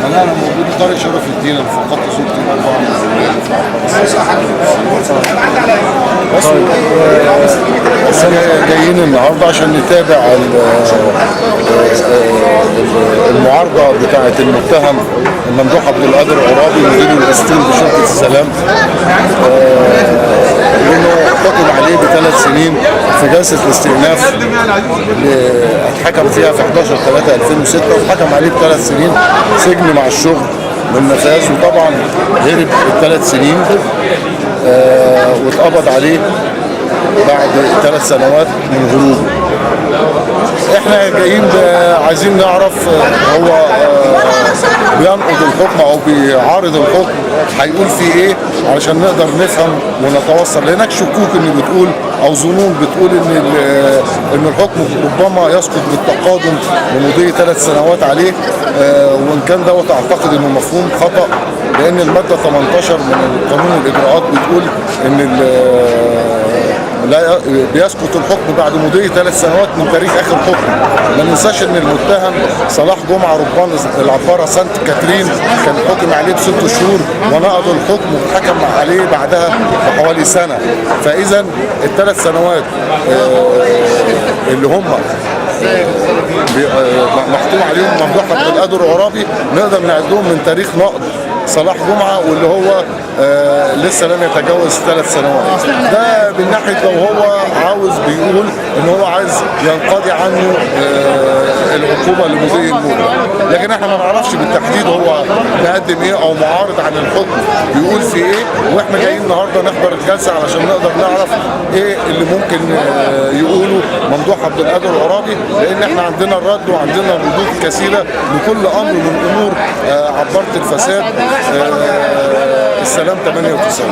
انا موجود طارق شرف الدين في خط صورتي بس جايين النهارده عشان نتابع المعارضه بتاعه المتهم الممدوح عبد القادر العرابي مدير الاستيل بشركه السلام، لانه حكم عليه ب3 سنين في جلسه الاستئناف اللي اتحكم فيها في 11/3/2006، واتحكم عليه ب3 سنين سجن مع الشغل والنفاذ، وطبعا هرب ال3 سنين واتقبض عليه بعد 3 سنوات من هروبه. احنا جايين عايزين نعرف هو بينقض الحكم او بيعارض الحكم هيقول فيه ايه علشان نقدر نفهم ونتوصل. لهناك شكوك ان بتقول او ظنون بتقول ان الحكم ربما يسقط بالتقادم ومضي 3 سنوات عليه، وان كان دوت اعتقد انه مفهوم خطأ، لان المادة 18 من قانون الاجراءات بتقول ان لا بيسقط الحكم بعد مضي 3 سنوات من تاريخ اخر حكم. ما ننساش ان المتهم صلاح جمعه ربان العباره سانت كاترين كان حكم عليه ب6 شهور ونقض الحكم واتحكم عليه بعدها بحوالي سنه. فاذا ال3 سنوات اللي هم محكوم عليهم ممدوح عبد القادر العرابي نقدر نعدهم من تاريخ نقض صلاح جمعه، واللي هو لسه لم يتجاوز 3 سنوات. ده من ناحيه لو هو عاوز بيقول ان هو عايز ينقضي عنه العقوبه لمضي المده، لكن احنا ما نعرفش بالتحديد هو مقدم ايه او معارض عن الحكم بيقول في ايه، واحنا جايين النهارده نحضر الجلسه علشان نقدر نعرف ايه اللي ممكن يقوله ممدوح عبد القادر العرابي، لان احنا عندنا الرد وعندنا ردود كثيره لكل امر من امور عباره الفساد السلام 98.